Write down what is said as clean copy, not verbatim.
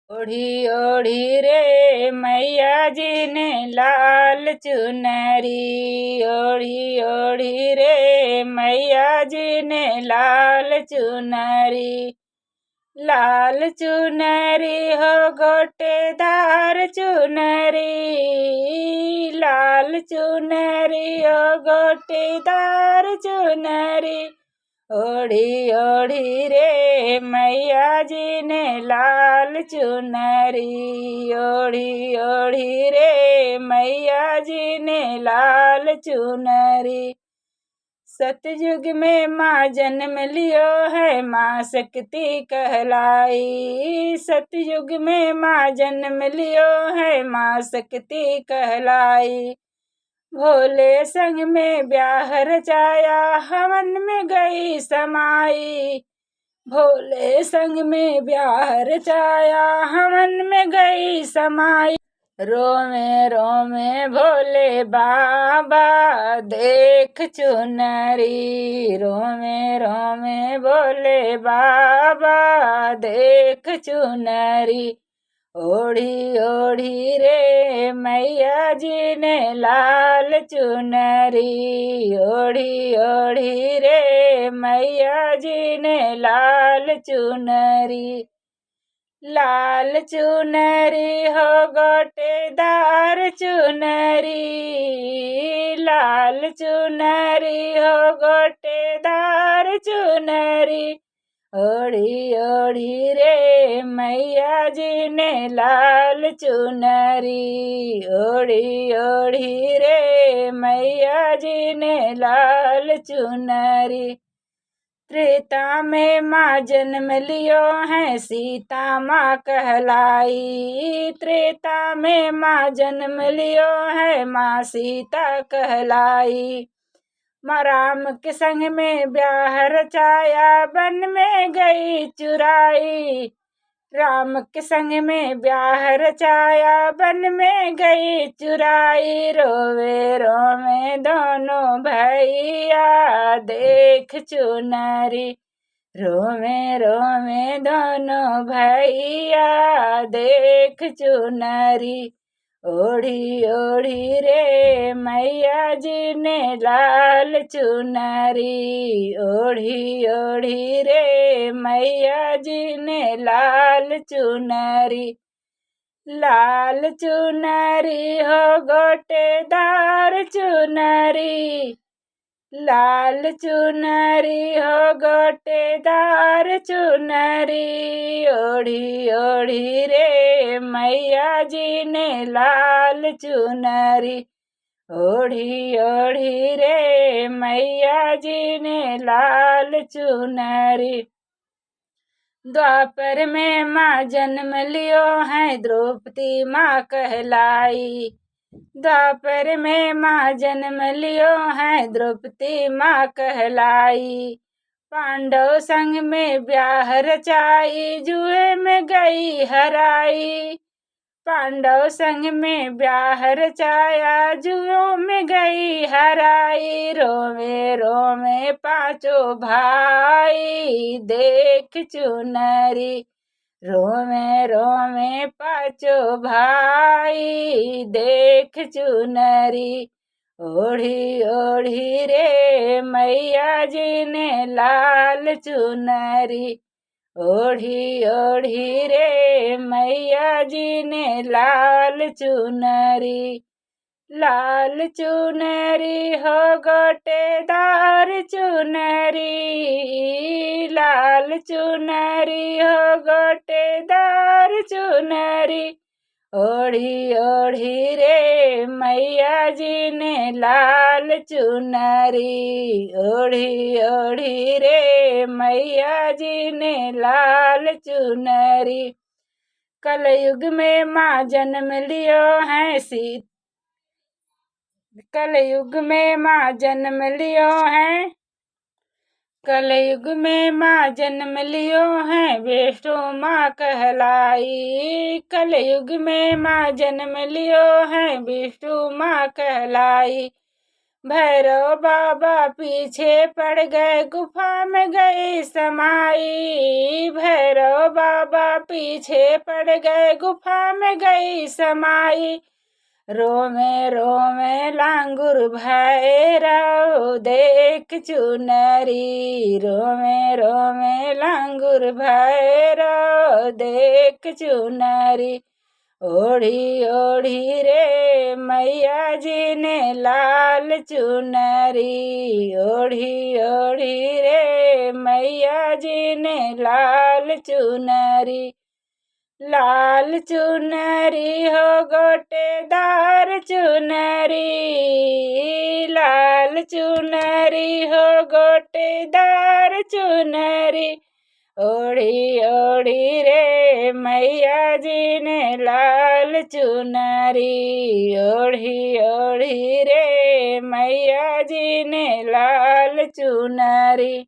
ओढ़ी ओढ़ी रे मैया जी ने लाल चुनरी, ओढ़ी ओढ़ी रे मैया जी ने लाल चुनरी। लाल चुनरी हो गोटेदार चुनरी, लाल चुनरी हो गोटेदार चुनरी। ओढ़ी ओढ़ी रे मैया जी ने लाल चुनरी, ओढ़ी ओढ़ी रे मैया जी ने लाल चुनरी। सतयुग में माँ जन्म लियो है माँ शक्ति कहलाई, सतयुग में माँ जन्म लियो है माँ शक्ति कहलाई। भोले संग में ब्याह रचाया हवन में गई समाई, भोले संग में ब्याह रचाया हवन में गई समाई। रोमे रोमे भोले बाबा देख चुनरी, रोमे रोमे भोले बाबा देख चुनरी। ओढ़ी ओढ़ी रे मैया जी ने लाल चुनरी, ओढ़ी ओढ़ी रे मैया जी ने लाल चुनरी। लाल चुनरी हो गोटेदार चुनरी, लाल चुनरी हो गोटेदार चुनरी। ओढ़ी ओढ़ी रे मैया जी ने लाल चुनरी, ओढ़ी ओढ़ी रे मैया जी ने लाल चुनरी। त्रेता में माँ जन्म लियो है सीता माँ कहलाई, त्रेता में माँ जन्म लियो है माँ सीता कहलाई। माँ राम के संग में ब्याह रचाया वन में गई चुराई, राम के संग में ब्याह रचाया वन में गई चुराई। रोवे रोवे दोनों भैया देख चुनरी, रोवे रोवे दोनों भैया देख चुनरी। ओढ़ी ओढ़ी रे मैया जी ने लाल चुनरी, ओढ़ी ओढ़ी रे मैया जी ने लाल चुनरी। लाल चुनरी हो गोटेदार चुनरी, लाल चुनरी हो गोटेदार चुनरी। ओढ़ी ओढ़ी रे मैया जी ने लाल चुनरी, ओढ़ी ओढ़ी रे मैया जी ने लाल चुनरी। द्वापर में माँ जन्म लियो है द्रौपदी माँ कहलाई, द्वापर में माँ जन्म लियो है द्रौपदी माँ कहलाई। पांडव संग में ब्याह रचाई जुए में गई हराई, पांडव संग में ब्याह रचाया जुओं में गई हराई। रोवे रोवे पांचों भाई देख चुनरी, रोवे रोवे पांचों भाई देख चुनरी। ओढ़ी ओढ़ी रे मैया जी ने लाल चुनरी, ओढ़ी ओढ़ी रे मैया जी ने लाल चुनरी। लाल चुनरी हो गोटेदार चुनरी, लाल चुनरी हो गोटेदार चुनरी। ओढ़ी ओढ़ी रे मैया जी ने लाल चुनरी, ओढ़ी ओढ़ी रे मैया जी ने लाल चुनरी। कलयुग में माँ जन्म लियो है कलयुग में माँ जन्म लियो है, कलयुग में माँ जन्म लियो है वैष्णो माँ कहलाई, कलयुग में माँ जन्म लियो है विष्णु माँ कहलाई। भैरव बाबा पीछे पड़ गए, गुफा में गई समाई। भैरव बाबा पीछे पड़ गए, गुफा में गई समाई। रोमे रोमे लांगुर भैरव देख चुनरी। रोमे रोमे लांगुर भैरव देख चुनरी। ओढ़ी ओढ़ी रे मैया जी ने लाल चुनरी। ओढ़ी ओढ़ी रे मैया जी ने लाल चुनरी। लाल चुनरी हो गोटेदार चुनरी। लाल चुनरी हो गोटेदार चुनरी। ओढ़ी ओढ़ी रे मैया जी ने लाल चुनरी। ओढ़ी ओढ़ी रे मैया जी ने लाल चुनरी।